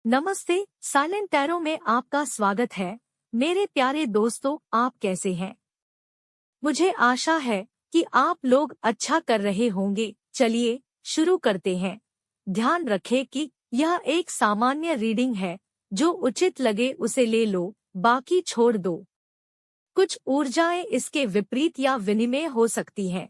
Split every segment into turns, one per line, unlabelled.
नमस्ते, silent tarot में आपका स्वागत है। मेरे प्यारे दोस्तों, आप कैसे हैं? मुझे आशा है कि आप लोग अच्छा कर रहे होंगे। चलिए शुरू करते हैं। ध्यान रखें कि यह एक सामान्य रीडिंग है। जो उचित लगे उसे ले लो, बाकी छोड़ दो। कुछ ऊर्जाएं इसके विपरीत या विनिमय हो सकती हैं।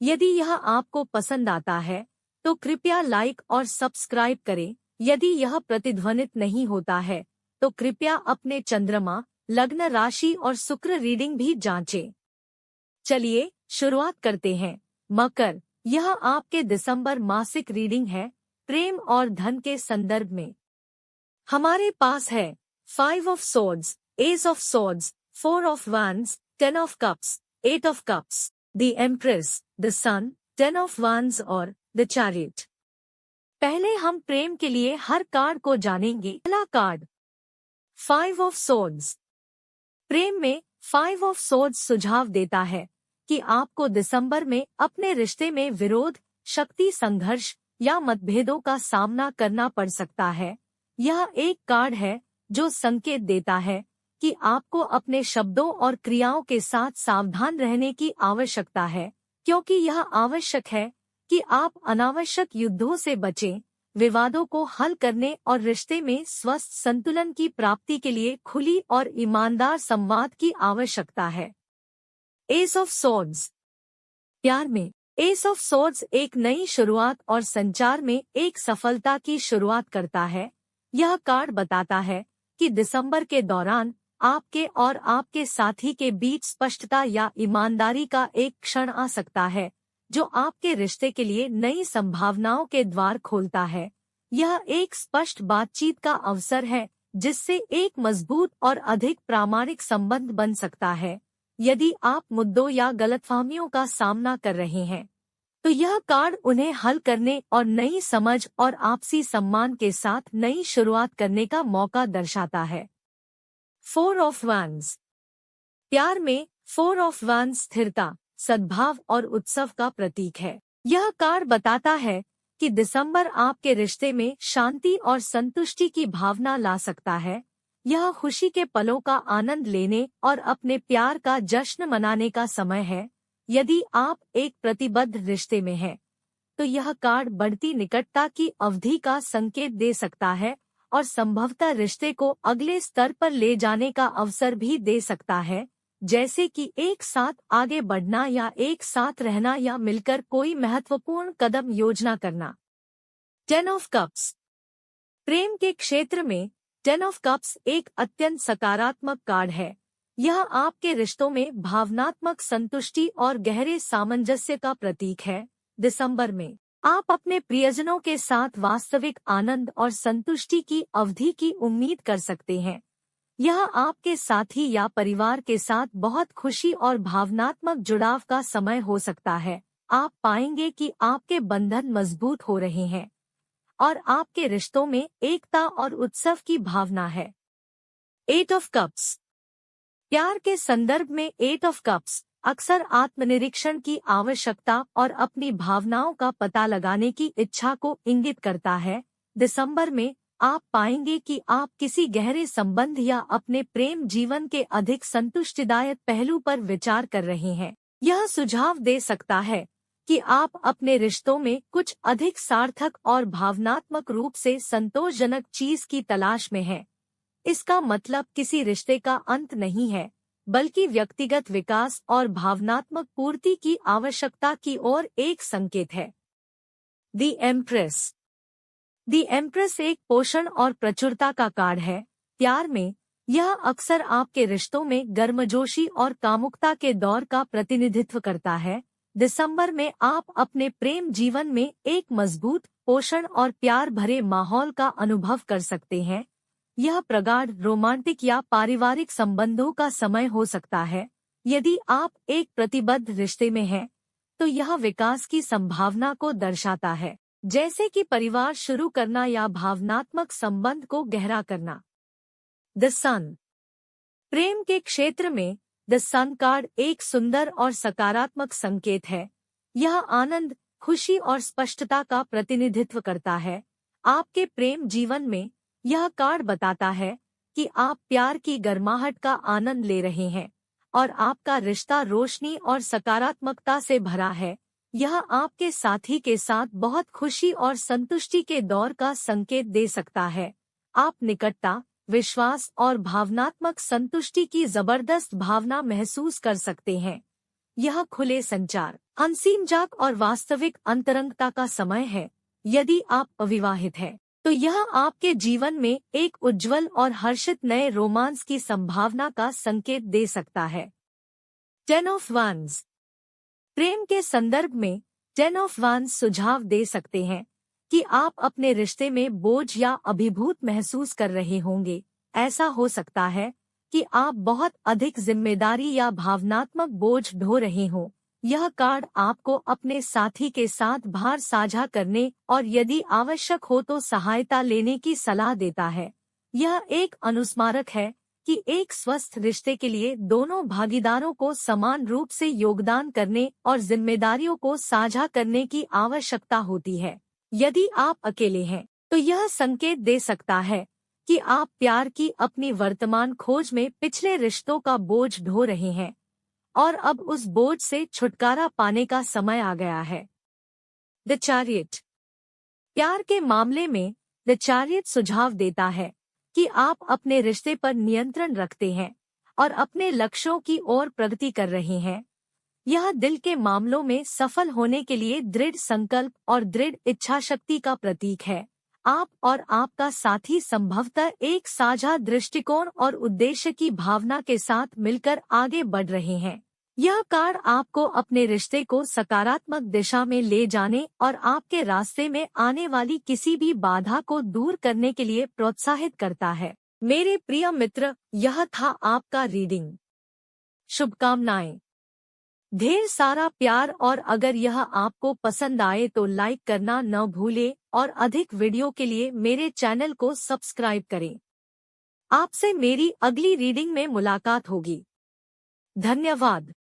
यदि यह आपको पसंद आता है तो कृपया लाइक और सब्सक्राइब करें। यदि यह प्रतिध्वनित नहीं होता है तो कृपया अपने चंद्रमा, लग्न राशि और शुक्र रीडिंग भी जांचें। चलिए शुरुआत करते हैं। मकर, यह आपके दिसंबर मासिक रीडिंग है। प्रेम और धन के संदर्भ में हमारे पास है 5 of swords, ace of swords, 4 of wands, 10 of cups, 8 of cups, the empress, the sun, 10 of wands और द चैरियट। पहले हम प्रेम के लिए हर कार्ड को जानेंगे। पहला कार्ड 5 ऑफ सोर्ड्स। प्रेम में 5 ऑफ सोर्ड्स सुझाव देता है कि आपको दिसंबर में अपने रिश्ते में विरोध, शक्ति संघर्ष या मतभेदों का सामना करना पड़ सकता है। यह एक कार्ड है जो संकेत देता है कि आपको अपने शब्दों और क्रियाओं के साथ सावधान रहने की आवश्यकता है, क्योंकि यह आवश्यक है कि आप अनावश्यक युद्धों से बचें। विवादों को हल करने और रिश्ते में स्वस्थ संतुलन की प्राप्ति के लिए खुली और ईमानदार संवाद की आवश्यकता है। S of swords. प्यार में एस ऑफ सोर्ड्स एक नई शुरुआत और संचार में एक सफलता की शुरुआत करता है। यह कार्ड बताता है कि दिसंबर के दौरान आपके और आपके साथी के बीच स्पष्टता या ईमानदारी का एक क्षण आ सकता है, जो आपके रिश्ते के लिए नई संभावनाओं के द्वार खोलता है। यह एक स्पष्ट बातचीत का अवसर है, जिससे एक मजबूत और अधिक प्रामाणिक संबंध बन सकता है। यदि आप मुद्दों या गलतफहमियों का सामना कर रहे हैं तो यह कार्ड उन्हें हल करने और नई समझ और आपसी सम्मान के साथ नई शुरुआत करने का मौका दर्शाता है। 4 ऑफ wands। प्यार में 4 ऑफ wands स्थिरता, सद्भाव और उत्सव का प्रतीक है। यह कार्ड बताता है कि दिसंबर आपके रिश्ते में शांति और संतुष्टि की भावना ला सकता है। यह खुशी के पलों का आनंद लेने और अपने प्यार का जश्न मनाने का समय है। यदि आप एक प्रतिबद्ध रिश्ते में हैं, तो यह कार्ड बढ़ती निकटता की अवधि का संकेत दे सकता है और संभवतः रिश्ते को अगले स्तर पर ले जाने का अवसर भी दे सकता है, जैसे कि एक साथ आगे बढ़ना या एक साथ रहना या मिलकर कोई महत्वपूर्ण कदम योजना करना। 10 ऑफ कप्स। प्रेम के क्षेत्र में 10 ऑफ कप्स एक अत्यंत सकारात्मक कार्ड है। यह आपके रिश्तों में भावनात्मक संतुष्टि और गहरे सामंजस्य का प्रतीक है। दिसंबर में आप अपने प्रियजनों के साथ वास्तविक आनंद और संतुष्टि की अवधि की उम्मीद कर सकते हैं। यह आपके साथी या परिवार के साथ बहुत खुशी और भावनात्मक जुड़ाव का समय हो सकता है। आप पाएंगे कि आपके बंधन मजबूत हो रहे हैं और आपके रिश्तों में एकता और उत्सव की भावना है। 8 ऑफ कप्स। प्यार के संदर्भ में 8 ऑफ कप्स अक्सर आत्मनिरीक्षण की आवश्यकता और अपनी भावनाओं का पता लगाने की इच्छा को इंगित करता है। दिसंबर में आप पाएंगे कि आप किसी गहरे संबंध या अपने प्रेम जीवन के अधिक संतुष्टिदायक पहलू पर विचार कर रहे हैं। यह सुझाव दे सकता है कि आप अपने रिश्तों में कुछ अधिक सार्थक और भावनात्मक रूप से संतोषजनक चीज की तलाश में हैं। इसका मतलब किसी रिश्ते का अंत नहीं है, बल्कि व्यक्तिगत विकास और भावनात्मक पूर्ति की आवश्यकता की ओर एक संकेत है। The empress. द एम्प्रेस एक पोषण और प्रचुरता का कार्ड है। प्यार में यह अक्सर आपके रिश्तों में गर्मजोशी और कामुकता के दौर का प्रतिनिधित्व करता है। दिसंबर में आप अपने प्रेम जीवन में एक मजबूत, पोषण और प्यार भरे माहौल का अनुभव कर सकते हैं। यह प्रगाढ़ रोमांटिक या पारिवारिक संबंधों का समय हो सकता है। यदि आप एक प्रतिबद्ध रिश्ते में हैं, तो यह विकास की संभावना को दर्शाता है, जैसे कि परिवार शुरू करना या भावनात्मक संबंध को गहरा करना। द सन। प्रेम के क्षेत्र में द सन कार्ड एक सुंदर और सकारात्मक संकेत है। यह आनंद, खुशी और स्पष्टता का प्रतिनिधित्व करता है। आपके प्रेम जीवन में यह कार्ड बताता है कि आप प्यार की गर्माहट का आनंद ले रहे हैं और आपका रिश्ता रोशनी और सकारात्मकता से भरा है। यह आपके साथी के साथ बहुत खुशी और संतुष्टि के दौर का संकेत दे सकता है। आप निकटता, विश्वास और भावनात्मक संतुष्टि की जबरदस्त भावना महसूस कर सकते हैं। यह खुले संचार, अनसीन जाग और वास्तविक अंतरंगता का समय है। यदि आप अविवाहित हैं, तो यह आपके जीवन में एक उज्जवल और हर्षित नए रोमांस की संभावना का संकेत दे सकता है। 10 ऑफ वांड्स। प्रेम के संदर्भ में 10 ऑफ वांड्स सुझाव दे सकते हैं कि आप अपने रिश्ते में बोझ या अभिभूत महसूस कर रहे होंगे। ऐसा हो सकता है कि आप बहुत अधिक जिम्मेदारी या भावनात्मक बोझ ढो रहे हों। यह कार्ड आपको अपने साथी के साथ भार साझा करने और यदि आवश्यक हो तो सहायता लेने की सलाह देता है। यह एक अनुस्मारक है कि एक स्वस्थ रिश्ते के लिए दोनों भागीदारों को समान रूप से योगदान करने और जिम्मेदारियों को साझा करने की आवश्यकता होती है। यदि आप अकेले हैं, तो यह संकेत दे सकता है कि आप प्यार की अपनी वर्तमान खोज में पिछले रिश्तों का बोझ ढो रहे हैं और अब उस बोझ से छुटकारा पाने का समय आ गया है। The chariot. प्यार के मामले में द चैरियट सुझाव देता है कि आप अपने रिश्ते पर नियंत्रण रखते हैं और अपने लक्ष्यों की ओर प्रगति कर रहे हैं। यह दिल के मामलों में सफल होने के लिए दृढ़ संकल्प और दृढ़ इच्छाशक्ति का प्रतीक है। आप और आपका साथी संभवतः एक साझा दृष्टिकोण और उद्देश्य की भावना के साथ मिलकर आगे बढ़ रहे हैं। यह कार्ड आपको अपने रिश्ते को सकारात्मक दिशा में ले जाने और आपके रास्ते में आने वाली किसी भी बाधा को दूर करने के लिए प्रोत्साहित करता है। मेरे प्रिय मित्र, यह था आपका रीडिंग। शुभकामनाएं। ढेर सारा प्यार, और अगर यह आपको पसंद आए तो लाइक करना न भूलें और अधिक वीडियो के लिए मेरे चैनल को सब्सक्राइब करें। आपसे मेरी अगली रीडिंग में मुलाकात होगी। धन्यवाद।